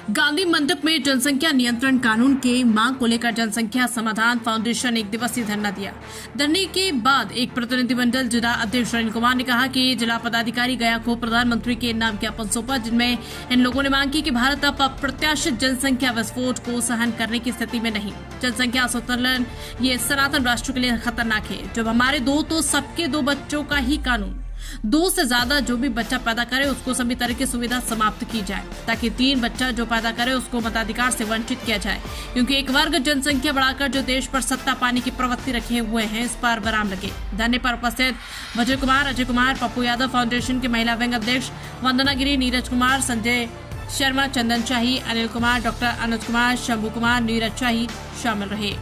गांधी मंडप में जनसंख्या नियंत्रण कानून के मांग को लेकर जनसंख्या समाधान फाउंडेशन एक दिवसीय धरना दिया। धरने के बाद एक प्रतिनिधिमंडल जिला अध्यक्ष अनिल कुमार ने कहा कि जिला पदाधिकारी गया को प्रधानमंत्री के नाम ज्ञापन सौंपा, जिनमें इन लोगों ने मांग की कि भारत अब अप्रत्याशित जनसंख्या विस्फोट को सहन करने की स्थिति में नहीं। जनसंख्या असंतुलन ये सनातन राष्ट्र के लिए खतरनाक है। जब हमारे दो तो सबके दो बच्चों का ही कानून, 2 से ज्यादा जो भी बच्चा पैदा करे उसको सभी तरह की सुविधा समाप्त की जाए, ताकि 3 बच्चा जो पैदा करे उसको मताधिकार से वंचित किया जाए, क्योंकि एक वर्ग जनसंख्या बढ़ाकर जो देश पर सत्ता पाने की प्रवृत्ति रखे हुए हैं, इस पर विराम लगे। धरने पर उपस्थित विजय कुमार, अजय कुमार, पप्पू यादव फाउंडेशन के महिला विंग अध्यक्ष वंदना गिरी, नीरज कुमार, संजय शर्मा, चंदन शाही, अनिल कुमार, डॉक्टर अनुज कुमार, शंभू कुमार, नीरज शाही शामिल रहे।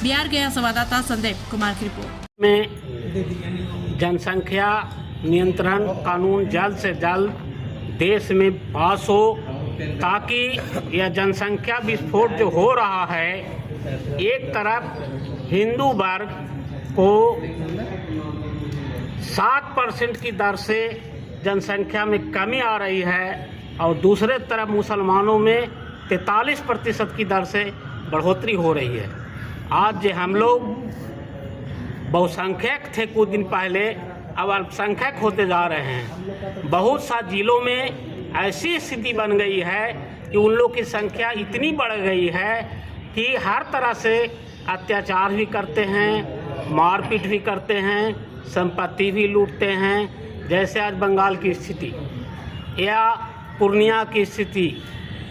बिहार गया संवाददाता संदीप कुमार की रिपोर्ट में जनसंख्या नियंत्रण कानून जल्द से जल्द देश में पास हो, ताकि यह जनसंख्या विस्फोट जो हो रहा है, एक तरफ हिंदू वर्ग को 7% की दर से जनसंख्या में कमी आ रही है और दूसरे तरफ मुसलमानों में 43% की दर से बढ़ोतरी हो रही है। आज हम लोग बहुसंख्यक थे कुछ दिन पहले, अब अल्पसंख्यक होते जा रहे हैं। बहुत सा जिलों में ऐसी स्थिति बन गई है कि उन लोग की संख्या इतनी बढ़ गई है कि हर तरह से अत्याचार भी करते हैं, मारपीट भी करते हैं, संपत्ति भी लूटते हैं। जैसे आज बंगाल की स्थिति या पूर्णिया की स्थिति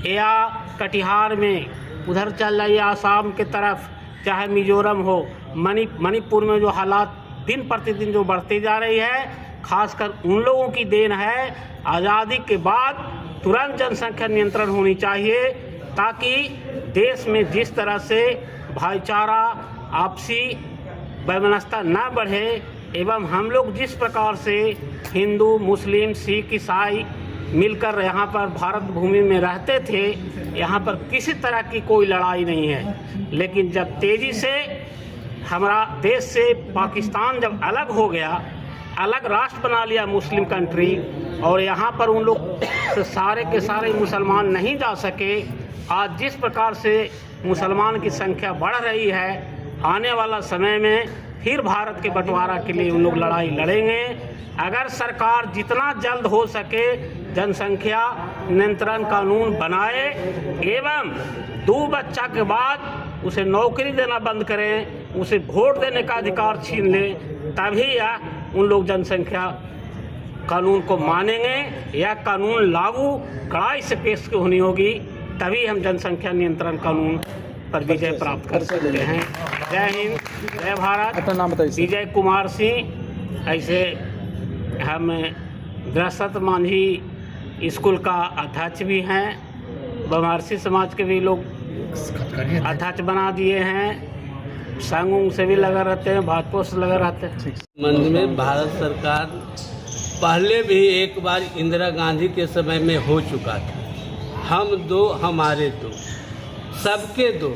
या कटिहार में उधर चल रही आसाम के तरफ, चाहे मिजोरम हो, मणिपुर में जो हालात दिन प्रतिदिन जो बढ़ती जा रही है, खासकर उन लोगों की देन है। आज़ादी के बाद तुरंत जनसंख्या नियंत्रण होनी चाहिए, ताकि देश में जिस तरह से भाईचारा, आपसी वैमनस्यता न बढ़े एवं हम लोग जिस प्रकार से हिंदू, मुस्लिम, सिख, ईसाई मिलकर यहाँ पर भारत भूमि में रहते थे, यहाँ पर किसी तरह की कोई लड़ाई नहीं है। लेकिन जब तेज़ी से हमारा देश से पाकिस्तान जब अलग हो गया, अलग राष्ट्र बना लिया मुस्लिम कंट्री, और यहाँ पर उन लोग सारे के सारे मुसलमान नहीं जा सके। आज जिस प्रकार से मुसलमान की संख्या बढ़ रही है, आने वाला समय में फिर भारत के बंटवारा के लिए उन लोग लड़ाई लड़ेंगे। अगर सरकार जितना जल्द हो सके जनसंख्या नियंत्रण कानून बनाए एवं 2 बच्चा के बाद उसे नौकरी देना बंद करें, उसे वोट देने का अधिकार छीन लें, तभी यह उन लोग जनसंख्या कानून को मानेंगे। यह कानून लागू कड़ाई से पेश होनी होगी, तभी हम जनसंख्या नियंत्रण कानून पर विजय प्राप्त कर सकते हैं। जय हिंद, जय भारत। अपना नाम बताइए। विजय कुमार सिंह। ऐसे हम दरअसल मांझी स्कूल का अध्यक्ष भी हैं, बमहर्षि समाज के भी लोग अध्यक्ष बना दिए हैं, संघ से भी लगा रहते हैं, भाजपा से लगा रहते हैं। मंच में भारत सरकार पहले भी एक बार इंदिरा गांधी के समय में हो चुका था। हम दो हमारे दो, सबके दो,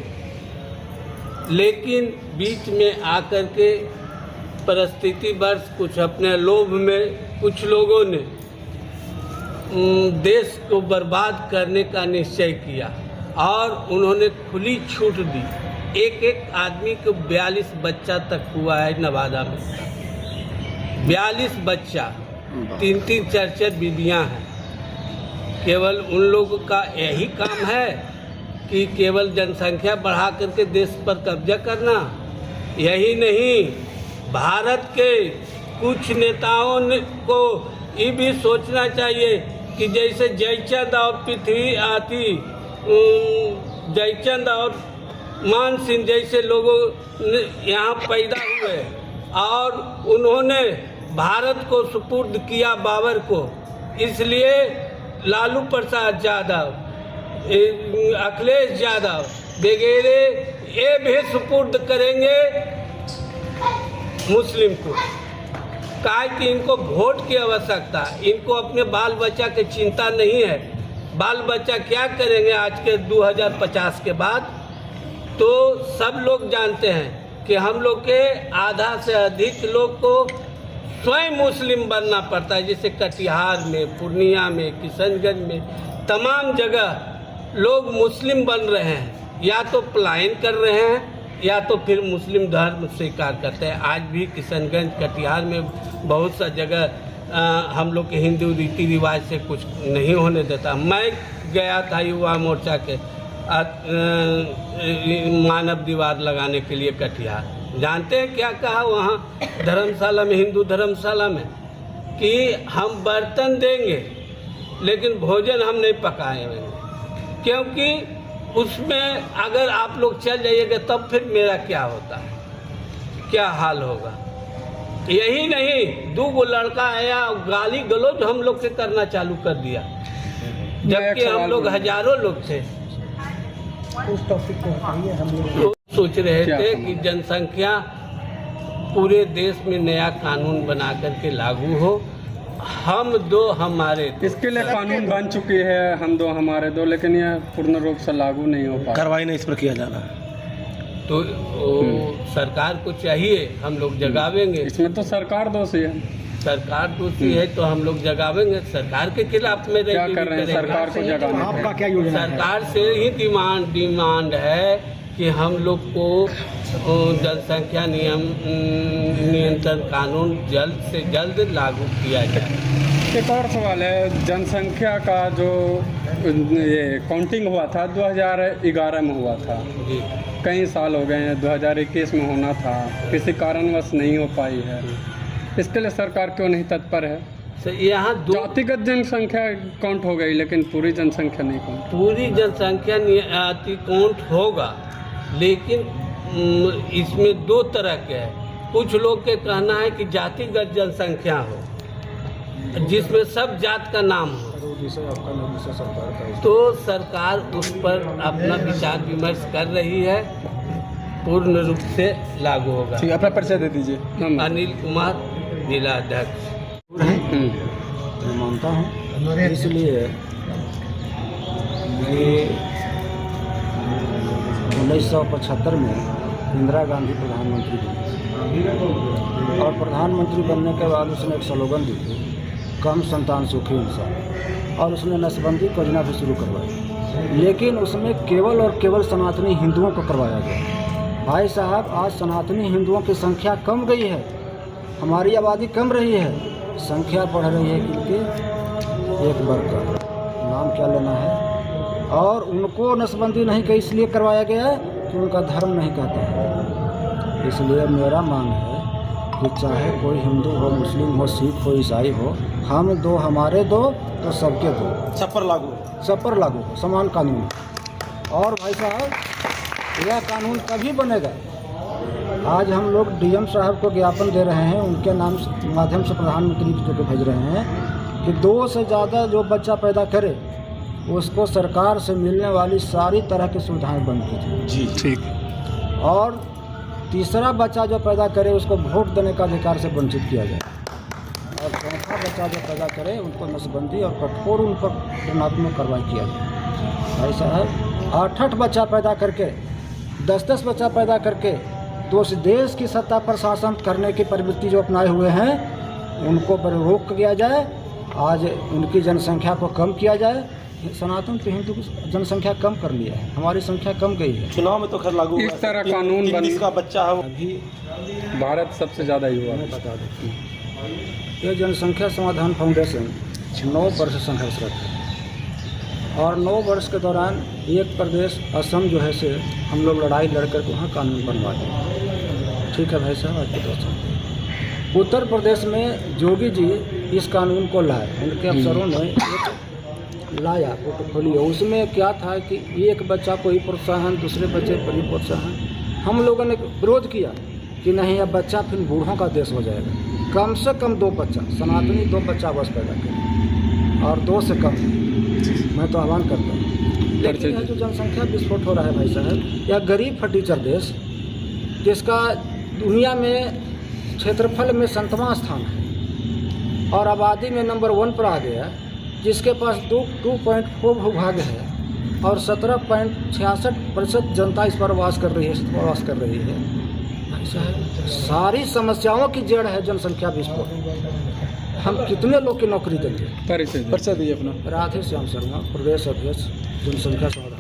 लेकिन बीच में आकर के परिस्थिति वर्ष कुछ अपने लोभ में कुछ लोगों ने देश को बर्बाद करने का निश्चय किया और उन्होंने खुली छूट दी। एक आदमी को 42 बच्चा तक हुआ है नवादा में, 42 बच्चा, 3-3, 4-4 बीबियाँ हैं। केवल उन लोगों का यही काम है कि केवल जनसंख्या बढ़ा करके देश पर कब्जा करना। यही नहीं, भारत के कुछ नेताओं को ये भी सोचना चाहिए कि जैसे जयचंद और पृथ्वी आती, जयचंद और मान सिंह जैसे लोगों यहाँ पैदा हुए और उन्होंने भारत को सुपुर्द किया बाबर को, इसलिए लालू प्रसाद यादव, अखिलेश यादव वगैरह ये भी सुपुर्द करेंगे मुस्लिम को। कहा कि इनको वोट की आवश्यकता, इनको अपने बाल बच्चा की चिंता नहीं है। बाल बच्चा क्या करेंगे आज के 2050 के बाद? तो सब लोग जानते हैं कि हम लोग के आधा से अधिक लोग को स्वयं मुस्लिम बनना पड़ता है। जैसे कटिहार में, पूर्णिया में, किशनगंज में, तमाम जगह लोग मुस्लिम बन रहे हैं, या तो पलायन कर रहे हैं या तो फिर मुस्लिम धर्म स्वीकार करते हैं। आज भी किशनगंज कटिहार में बहुत सा जगह हम लोग के हिंदू रीति रिवाज से कुछ नहीं होने देता। मैं गया था युवा मोर्चा के मानव दीवार लगाने के लिए कटिहार। जानते हैं क्या कहा वहाँ धर्मशाला में, हिंदू धर्मशाला में, कि हम बर्तन देंगे लेकिन भोजन हम नहीं पकाएंगे, क्योंकि उसमें अगर आप लोग चल जाइएगा तब फिर मेरा क्या होता है, क्या हाल होगा। यही नहीं, 2 लड़का आया गाली गलौज हम लोग से करना चालू कर दिया, जबकि हम लोग हजारों लोग थे। उस टॉपिक को हटाइए। हम तो सोच रहे थे कि जनसंख्या पूरे देश में नया कानून बना करके लागू हो, हम दो हमारे दो। इसके लिए कानून बन चुकी है, हम दो हमारे दो, लेकिन यह पूर्ण रूप से लागू नहीं हो पा, कार्रवाई नहीं इस पर किया जाना। तो सरकार को चाहिए, हम लोग जगावेंगे। इसमें तो सरकार दोषी है। सरकार दोषी है तो हम लोग जगावेंगे। सरकार के खिलाफ में क्या कर रहे हैं सरकार को जगाने? आपका क्या योजना है? सरकार से ही डिमांड है कि हम लोग को जनसंख्या नियंत्रण कानून जल्द से जल्द लागू किया जाए। एक और सवाल है, जनसंख्या का जो ये काउंटिंग हुआ था 2011 में हुआ था, जी कई साल हो गए हैं, 2021 में होना था, किसी कारणवश नहीं हो पाई है। इसके लिए सरकार क्यों नहीं तत्पर है? यहाँ जातिगत जनसंख्या काउंट हो गई लेकिन पूरी जनसंख्या नहीं काउंट। पूरी जनसंख्या काउंट होगा, लेकिन इसमें 2 तरह के है। कुछ लोग के कहना है कि जातिगत जनसंख्या हो जिसमें सब जात का नाम हो, तो सरकार उस पर अपना विचार विमर्श कर रही है, पूर्ण रूप से लागू होगा। ठीक है, अपना परिचय दे दीजिए। अनिल कुमार, जिला अध्यक्ष। मैं मानता हूँ, इसलिए 1975 में इंदिरा गांधी प्रधानमंत्री बनी और प्रधानमंत्री बनने के बाद उसने एक स्लोगन दी थी, कम संतान सुखी इंसान, और उसने नसबंदी योजना भी शुरू करवाई, लेकिन उसमें केवल और केवल सनातनी हिंदुओं को करवाया गया। भाई साहब, आज सनातनी हिंदुओं की संख्या कम गई है, हमारी आबादी कम रही है, संख्या बढ़ रही है। क्योंकि एक वर्ग का नाम क्या लेना है, और उनको नसबंदी नहीं कही इसलिए करवाया गया है कि उनका धर्म नहीं कहता है। इसलिए मेरा मांग है कि चाहे कोई हिंदू हो, मुस्लिम हो, सिख हो, ईसाई हो, हम दो हमारे दो तो सबके दो, सब पर लागू हो समान कानून। और भाई साहब, यह कानून तभी बनेगा, आज हम लोग डीएम साहब को ज्ञापन दे रहे हैं, उनके नाम माध्यम से प्रधानमंत्री को भेज रहे हैं कि 2 से ज़्यादा जो बच्चा पैदा करे उसको सरकार से मिलने वाली सारी तरह की सुविधाएं बंद कीजिए। जी ठीक। और तीसरा बच्चा जो पैदा करे उसको वोट देने का अधिकार से वंचित किया जाए, और चौथा बच्चा जो पैदा करे उनको नसबंदी और कठोर उन पर दंडात्मक कार्रवाई किया जाए। भाई साहब, 8-8 बच्चा पैदा करके, 10-10 बच्चा पैदा करके तो उस देश की सत्ता पर शासन करने की प्रवृत्ति जो अपनाए हुए हैं उनको पर रोक किया जाए। आज उनकी जनसंख्या को कम किया जाए। सनातन तो हिंदू की जनसंख्या कम कर लिया है, हमारी संख्या कम गई है। चुनाव में तो खैर लागू इस तरह कानून बन, इसका बच्चा है अभी भारत सबसे ज़्यादा युवा है। बता देते हैं, यह जनसंख्या समाधान फाउंडेशन 9 वर्ष से संघर्षरत है, और 9 वर्ष के दौरान एक प्रदेश असम जो है से हम लोग लड़ाई लड़कर वहाँ कानून बनवा दिए। ठीक है भाई साहब, आज के दोस्तों, उत्तर प्रदेश में योगी जी इस कानून को लाए, उनके अफसरों ने एक लाया पोर्टफोलियो। उसमें क्या था कि एक बच्चा को ही प्रोत्साहन, दूसरे बच्चे पर ही प्रोत्साहन। हम लोगों ने विरोध किया कि नहीं, अब बच्चा फिर बूढ़ों का देश हो जाएगा, कम से कम 2 बच्चा, सनातनी 2 बच्चा बस पैदा करें, और 2 से कम। मैं तो आह्वान करता हूँ। लेकिन यह जो जनसंख्या विस्फोट हो रहा है भाई साहब, यह गरीब फटीचर देश जिसका दुनिया में क्षेत्रफल में 7वां स्थान है और आबादी में नंबर 1 पर आ गया, जिसके पास 2.4 भूभाग है और 17.66% जनता इस पर वास कर रही है, भाई साहब, सारी समस्याओं की जड़ है जनसंख्या विस्फोट। हम कितने लोग की नौकरी देंगे? परिचय दीजिए अपना। राधे श्याम शर्मा, प्रदेश अध्यक्ष जनसंख्या समाधान